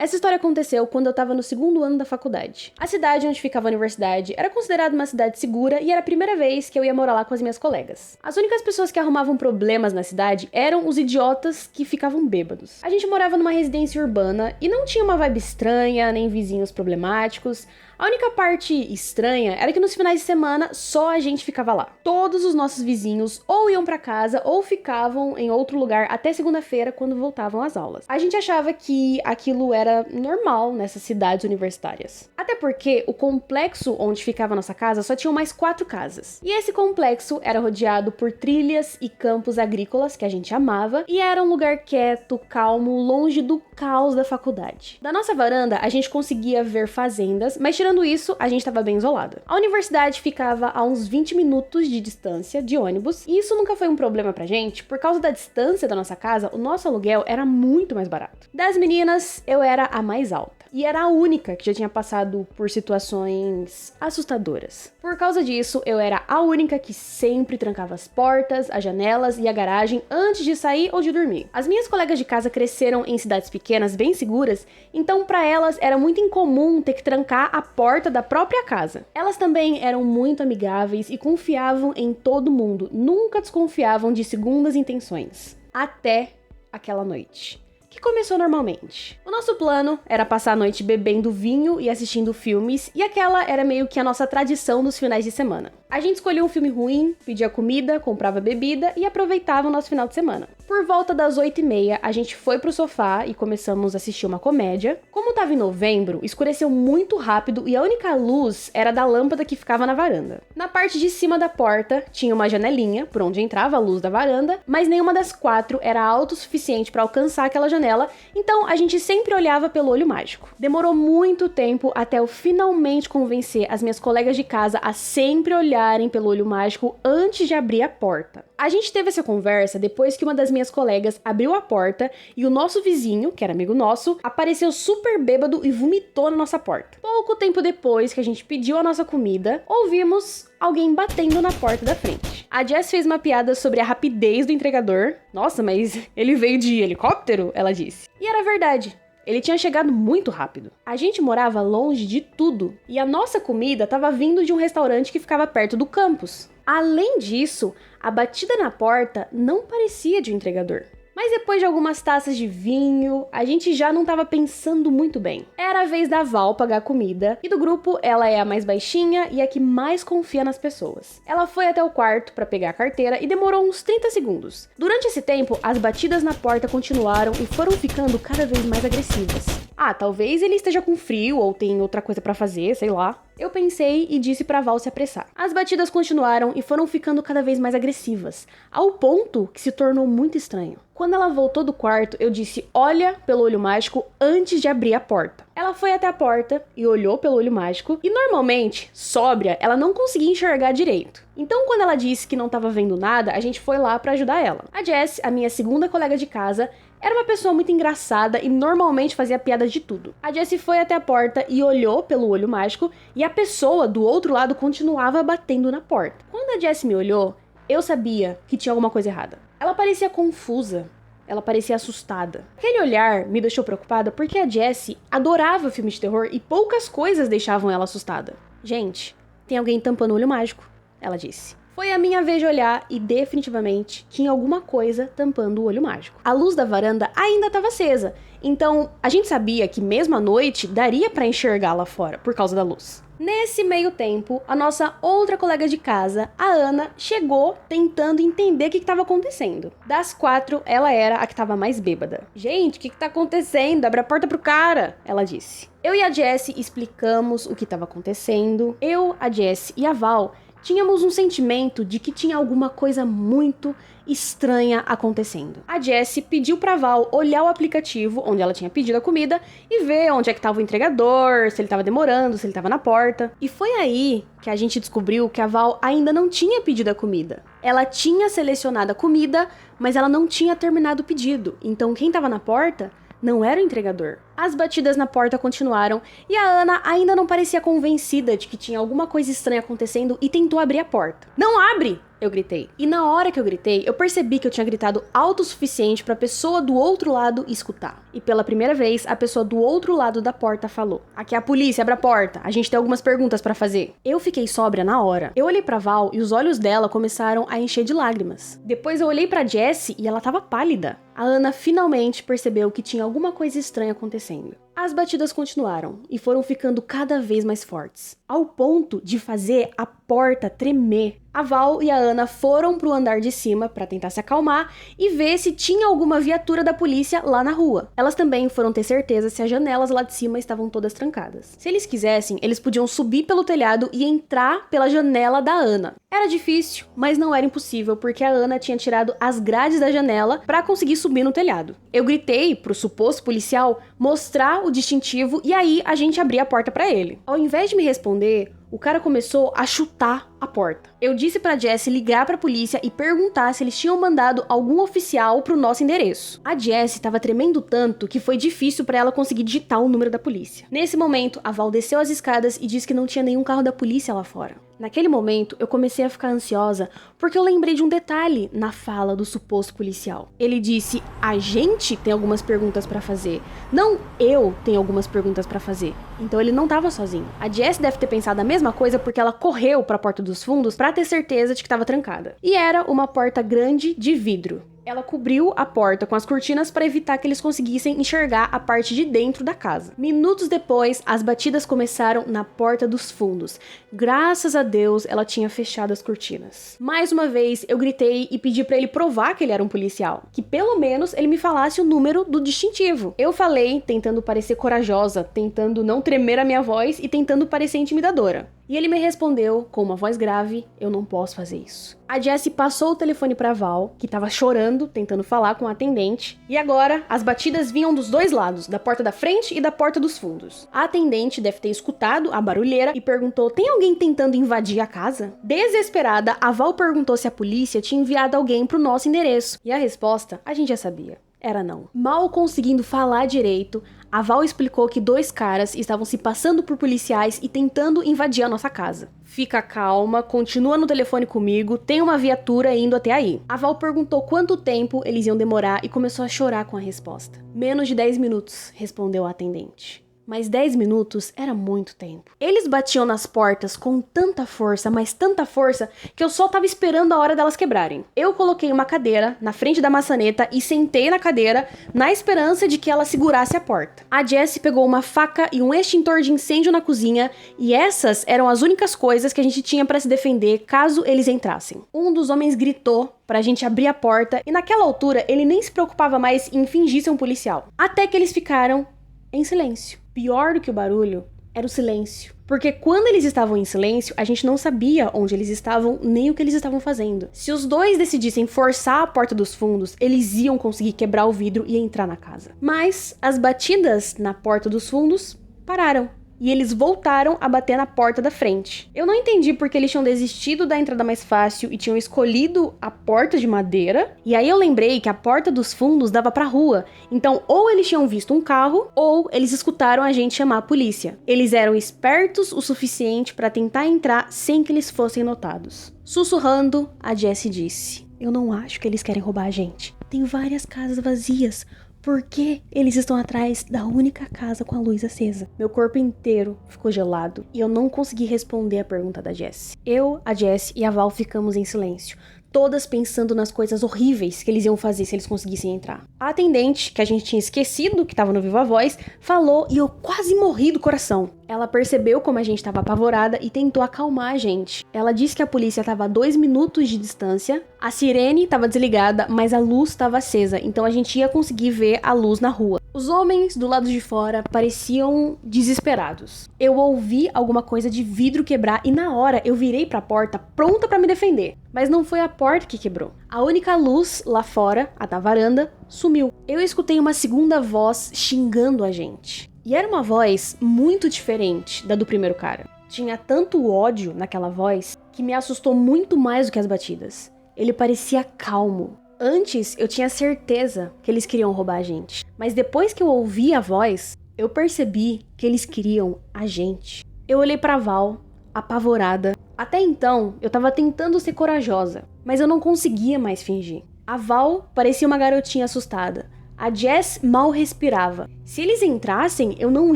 Essa história aconteceu quando eu tava no segundo ano da faculdade. A cidade onde ficava a universidade era considerada uma cidade segura e era a primeira vez que eu ia morar lá com as minhas colegas. As únicas pessoas que arrumavam problemas na cidade eram os idiotas que ficavam bêbados. A gente morava numa residência urbana e não tinha uma vibe estranha, nem vizinhos problemáticos. A única parte estranha era que nos finais de semana só a gente ficava lá. Todos os nossos vizinhos ou iam pra casa ou ficavam em outro lugar até segunda-feira quando voltavam às aulas. A gente achava que aquilo era normal nessas cidades universitárias. Até porque o complexo onde ficava a nossa casa só tinha mais 4 casas. E esse complexo era rodeado por trilhas e campos agrícolas que a gente amava e era um lugar quieto, calmo, longe do caos da faculdade. Da nossa varanda a gente conseguia ver fazendas, mas tirando isso, a gente estava bem isolada. A universidade ficava a uns 20 minutos de distância de ônibus, e isso nunca foi um problema pra gente, por causa da distância da nossa casa, o nosso aluguel era muito mais barato. Das meninas, eu era a mais alta. E era a única que já tinha passado por situações assustadoras. Por causa disso, eu era a única que sempre trancava as portas, as janelas e a garagem antes de sair ou de dormir. As minhas colegas de casa cresceram em cidades pequenas, bem seguras, então para elas era muito incomum ter que trancar a porta da própria casa. Elas também eram muito amigáveis e confiavam em todo mundo, nunca desconfiavam de segundas intenções. Até aquela noite, que começou normalmente. O nosso plano era passar a noite bebendo vinho e assistindo filmes, e aquela era meio que a nossa tradição nos finais de semana. A gente escolhia um filme ruim, pedia comida, comprava bebida e aproveitava o nosso final de semana. Por volta das 8h30, a gente foi pro sofá e começamos a assistir uma comédia. Como tava em novembro, escureceu muito rápido e a única luz era da lâmpada que ficava na varanda. Na parte de cima da porta, tinha uma janelinha por onde entrava a luz da varanda, mas nenhuma das 4 era alto o suficiente para alcançar aquela janela, então a gente sempre olhava pelo olho mágico. Demorou muito tempo até eu finalmente convencer as minhas colegas de casa a sempre olharem pelo olho mágico antes de abrir a porta. A gente teve essa conversa depois que uma das minhas colegas abriu a porta e o nosso vizinho, que era amigo nosso, apareceu super bêbado e vomitou na nossa porta. Pouco tempo depois que a gente pediu a nossa comida, ouvimos alguém batendo na porta da frente. A Jess fez uma piada sobre a rapidez do entregador. Nossa, mas ele veio de helicóptero? Ela disse. E era verdade. Ele tinha chegado muito rápido. A gente morava longe de tudo e a nossa comida estava vindo de um restaurante que ficava perto do campus. Além disso, a batida na porta não parecia de um entregador. Mas depois de algumas taças de vinho, a gente já não estava pensando muito bem. Era a vez da Val pagar a comida, e do grupo ela é a mais baixinha e a que mais confia nas pessoas. Ela foi até o quarto para pegar a carteira e demorou uns 30 segundos. Durante esse tempo, as batidas na porta continuaram e foram ficando cada vez mais agressivas. Ah, talvez ele esteja com frio ou tem outra coisa para fazer, sei lá. Eu pensei e disse pra Val se apressar. As batidas continuaram e foram ficando cada vez mais agressivas, ao ponto que se tornou muito estranho. Quando ela voltou do quarto, eu disse, olha pelo olho mágico antes de abrir a porta. Ela foi até a porta e olhou pelo olho mágico, e normalmente, sóbria, ela não conseguia enxergar direito. Então, quando ela disse que não estava vendo nada, a gente foi lá pra ajudar ela. A Jess, a minha segunda colega de casa, era uma pessoa muito engraçada e normalmente fazia piadas de tudo. A Jessie foi até a porta e olhou pelo olho mágico e a pessoa do outro lado continuava batendo na porta. Quando a Jessie me olhou, eu sabia que tinha alguma coisa errada. Ela parecia confusa, ela parecia assustada. Aquele olhar me deixou preocupada porque a Jessie adorava filmes de terror e poucas coisas deixavam ela assustada. Gente, tem alguém tampando o olho mágico, ela disse. Foi a minha vez de olhar e definitivamente tinha alguma coisa tampando o olho mágico. A luz da varanda ainda estava acesa, então a gente sabia que mesmo à noite daria para enxergar lá fora por causa da luz. Nesse meio tempo, a nossa outra colega de casa, a Ana, chegou tentando entender o que estava acontecendo. Das 4, ela era a que estava mais bêbada. Gente, o que tá acontecendo? Abre a porta pro cara, ela disse. Eu e a Jessie explicamos o que estava acontecendo. Eu, a Jessie e a Val tínhamos um sentimento de que tinha alguma coisa muito estranha acontecendo. A Jessie pediu pra Val olhar o aplicativo onde ela tinha pedido a comida e ver onde é que tava o entregador, se ele tava demorando, se ele tava na porta. E foi aí que a gente descobriu que a Val ainda não tinha pedido a comida. Ela tinha selecionado a comida, mas ela não tinha terminado o pedido. Então quem tava na porta não era o entregador. As batidas na porta continuaram e a Ana ainda não parecia convencida de que tinha alguma coisa estranha acontecendo e tentou abrir a porta. "Não abre!" eu gritei. E na hora que eu gritei, eu percebi que eu tinha gritado alto o suficiente pra pessoa do outro lado escutar. E pela primeira vez, a pessoa do outro lado da porta falou: "Aqui é a polícia, abre a porta, a gente tem algumas perguntas pra fazer." Eu fiquei sóbria na hora. Eu olhei pra Val e os olhos dela começaram a encher de lágrimas. Depois eu olhei pra Jessie e ela tava pálida. A Ana finalmente percebeu que tinha alguma coisa estranha acontecendo. As batidas continuaram e foram ficando cada vez mais fortes, ao ponto de fazer a porta tremer. A Val e a Ana foram pro andar de cima para tentar se acalmar e ver se tinha alguma viatura da polícia lá na rua. Elas também foram ter certeza se as janelas lá de cima estavam todas trancadas. Se eles quisessem, eles podiam subir pelo telhado e entrar pela janela da Ana. Era difícil, mas não era impossível, porque a Ana tinha tirado as grades da janela para conseguir subir no telhado. Eu gritei pro suposto policial mostrar o distintivo e aí a gente abria a porta para ele. Ao invés de me responder, o cara começou a chutar a porta. Eu disse pra Jessie ligar pra polícia e perguntar se eles tinham mandado algum oficial pro nosso endereço. A Jessie tava tremendo tanto que foi difícil pra ela conseguir digitar o número da polícia. Nesse momento, a Val desceu as escadas e disse que não tinha nenhum carro da polícia lá fora. Naquele momento, eu comecei a ficar ansiosa porque eu lembrei de um detalhe na fala do suposto policial. Ele disse: "A gente tem algumas perguntas pra fazer, não eu tenho algumas perguntas pra fazer." Então ele não tava sozinho. A Jessie deve ter pensado a mesma coisa porque ela correu pra porta dos fundos pra ter certeza de que tava trancada. E era uma porta grande de vidro. Ela cobriu a porta com as cortinas para evitar que eles conseguissem enxergar a parte de dentro da casa. Minutos depois, as batidas começaram na porta dos fundos. Graças a Deus, ela tinha fechado as cortinas. Mais uma vez, eu gritei e pedi para ele provar que ele era um policial. Que pelo menos ele me falasse o número do distintivo. Eu falei, tentando parecer corajosa, tentando não tremer a minha voz e tentando parecer intimidadora. E ele me respondeu com uma voz grave: "Eu não posso fazer isso." A Jessie passou o telefone pra Val, que tava chorando, tentando falar com a atendente. E agora, as batidas vinham dos dois lados, da porta da frente e da porta dos fundos. A atendente deve ter escutado a barulheira e perguntou: "Tem alguém tentando invadir a casa?" Desesperada, a Val perguntou se a polícia tinha enviado alguém pro nosso endereço. E a resposta, a gente já sabia. Era não. Mal conseguindo falar direito, a Val explicou que dois caras estavam se passando por policiais e tentando invadir a nossa casa. "Fica calma, continua no telefone comigo, tem uma viatura indo até aí." A Val perguntou quanto tempo eles iam demorar e começou a chorar com a resposta. "Menos de 10 minutos, respondeu a atendente. Mas 10 minutos era muito tempo. Eles batiam nas portas com tanta força, mas tanta força, que eu só tava esperando a hora delas quebrarem. Eu coloquei uma cadeira na frente da maçaneta e sentei na cadeira na esperança de que ela segurasse a porta. A Jessie pegou uma faca e um extintor de incêndio na cozinha e essas eram as únicas coisas que a gente tinha pra se defender caso eles entrassem. Um dos homens gritou pra gente abrir a porta e naquela altura ele nem se preocupava mais em fingir ser um policial. Até que eles ficaram em silêncio. Pior do que o barulho era o silêncio. Porque quando eles estavam em silêncio, a gente não sabia onde eles estavam nem o que eles estavam fazendo. Se os dois decidissem forçar a porta dos fundos, eles iam conseguir quebrar o vidro e entrar na casa. Mas as batidas na porta dos fundos pararam. E eles voltaram a bater na porta da frente. Eu não entendi porque eles tinham desistido da entrada mais fácil e tinham escolhido a porta de madeira. E aí eu lembrei que a porta dos fundos dava pra rua. Então ou eles tinham visto um carro, ou eles escutaram a gente chamar a polícia. Eles eram espertos o suficiente pra tentar entrar sem que eles fossem notados. Sussurrando, a Jessie disse: "Eu não acho que eles querem roubar a gente. Tem várias casas vazias. Por que eles estão atrás da única casa com a luz acesa?" Meu corpo inteiro ficou gelado e eu não consegui responder a pergunta da Jessie. Eu, a Jessie e a Val ficamos em silêncio, todas pensando nas coisas horríveis que eles iam fazer se eles conseguissem entrar. A atendente, que a gente tinha esquecido que estava no Viva Voz, falou e eu quase morri do coração. Ela percebeu como a gente estava apavorada e tentou acalmar a gente. Ela disse que a polícia estava a 2 minutos de distância, a sirene estava desligada, mas a luz estava acesa, então a gente ia conseguir ver a luz na rua. Os homens do lado de fora pareciam desesperados. Eu ouvi alguma coisa de vidro quebrar e na hora eu virei para a porta pronta para me defender. Mas não foi a porta que quebrou. A única luz lá fora, a da varanda, sumiu. Eu escutei uma segunda voz xingando a gente. E era uma voz muito diferente da do primeiro cara. Tinha tanto ódio naquela voz que me assustou muito mais do que as batidas. Ele parecia calmo. Antes eu tinha certeza que eles queriam roubar a gente. Mas depois que eu ouvi a voz, Eu percebi que eles queriam a gente. Eu olhei pra Val, apavorada. Até então, eu tava tentando ser corajosa, mas eu não conseguia mais fingir. A Val parecia uma garotinha assustada. A Jess mal respirava. Se eles entrassem, eu não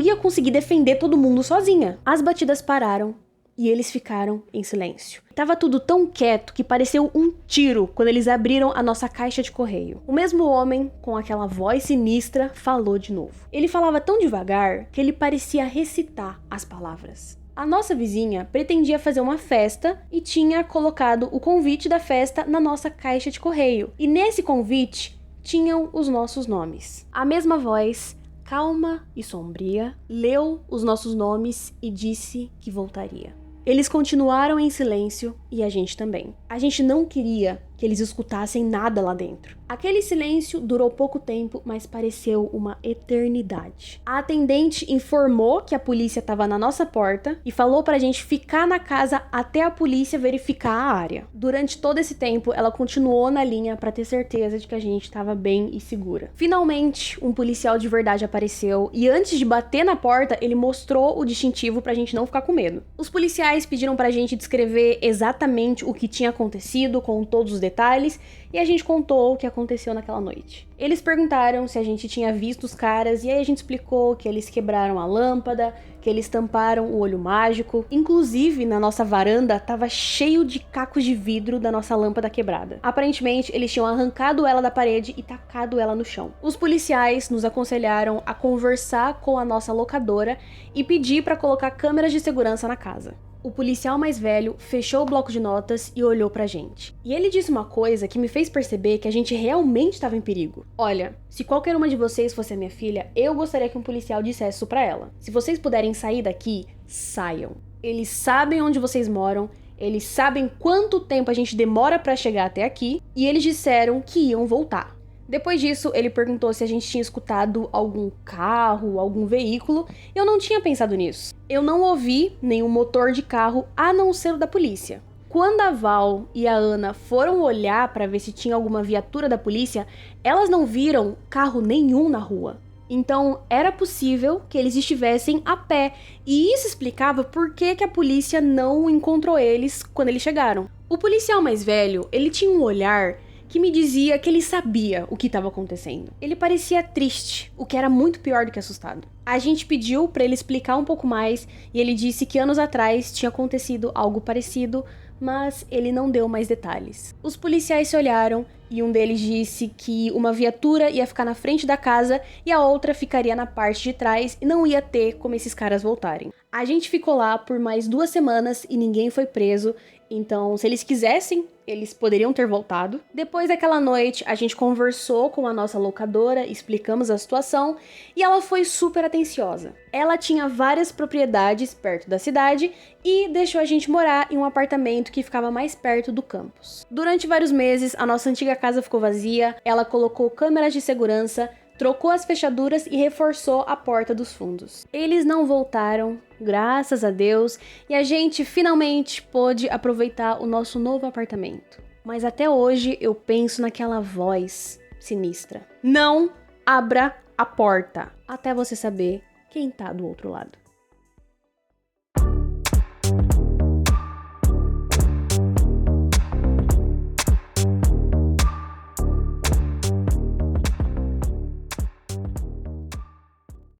ia conseguir defender todo mundo sozinha. As batidas pararam e eles ficaram em silêncio. Tava tudo tão quieto que pareceu um tiro quando eles abriram a nossa caixa de correio. O mesmo homem, com aquela voz sinistra, falou de novo. Ele falava tão devagar que ele parecia recitar as palavras. A nossa vizinha pretendia fazer uma festa e tinha colocado o convite da festa na nossa caixa de correio. E nesse convite tinham os nossos nomes. A mesma voz, calma e sombria, leu os nossos nomes e disse que voltaria. Eles continuaram em silêncio e a gente também. A gente não queria que eles escutassem nada lá dentro. Aquele silêncio durou pouco tempo, mas pareceu uma eternidade. A atendente informou que a polícia estava na nossa porta e falou pra gente ficar na casa até a polícia verificar a área. Durante todo esse tempo, ela continuou na linha pra ter certeza de que a gente estava bem e segura. Finalmente, um policial de verdade apareceu e antes de bater na porta, ele mostrou o distintivo pra gente não ficar com medo. Os policiais pediram pra gente descrever exatamente o que tinha acontecido com todos os detalhes e a gente contou o que aconteceu naquela noite. Eles perguntaram se a gente tinha visto os caras e aí a gente explicou que eles quebraram a lâmpada, que eles tamparam o olho mágico. Inclusive, na nossa varanda tava cheio de cacos de vidro da nossa lâmpada quebrada. Aparentemente, eles tinham arrancado ela da parede e tacado ela no chão. Os policiais nos aconselharam a conversar com a nossa locadora e pedir para colocar câmeras de segurança na casa. O policial mais velho fechou o bloco de notas e olhou pra gente. E ele disse uma coisa que me fez perceber que a gente realmente estava em perigo. Olha, se qualquer uma de vocês fosse a minha filha, eu gostaria que um policial dissesse isso pra ela. Se vocês puderem sair daqui, saiam. Eles sabem onde vocês moram, eles sabem quanto tempo a gente demora pra chegar até aqui, e eles disseram que iam voltar. Depois disso, ele perguntou se a gente tinha escutado algum carro, algum veículo, e eu não tinha pensado nisso. Eu não ouvi nenhum motor de carro a não ser o da polícia. Quando a Val e a Ana foram olhar para ver se tinha alguma viatura da polícia, elas não viram carro nenhum na rua. Então, era possível que eles estivessem a pé, e isso explicava por que a polícia não encontrou eles quando eles chegaram. O policial mais velho, ele tinha um olhar que me dizia que ele sabia o que estava acontecendo. Ele parecia triste, o que era muito pior do que assustado. A gente pediu para ele explicar um pouco mais e ele disse que anos atrás tinha acontecido algo parecido, mas ele não deu mais detalhes. Os policiais se olharam e um deles disse que uma viatura ia ficar na frente da casa e a outra ficaria na parte de trás e não ia ter como esses caras voltarem. A gente ficou lá por mais 2 semanas e ninguém foi preso, então se eles quisessem, eles poderiam ter voltado. Depois daquela noite, a gente conversou com a nossa locadora, explicamos a situação e ela foi super atenciosa. Ela tinha várias propriedades perto da cidade e deixou a gente morar em um apartamento que ficava mais perto do campus. Durante vários meses, a nossa antiga casa ficou vazia, ela colocou câmeras de segurança, trocou as fechaduras e reforçou a porta dos fundos. Eles não voltaram, graças a Deus, e a gente finalmente pôde aproveitar o nosso novo apartamento. Mas até hoje eu penso naquela voz sinistra. Não abra a porta, até você saber quem tá do outro lado.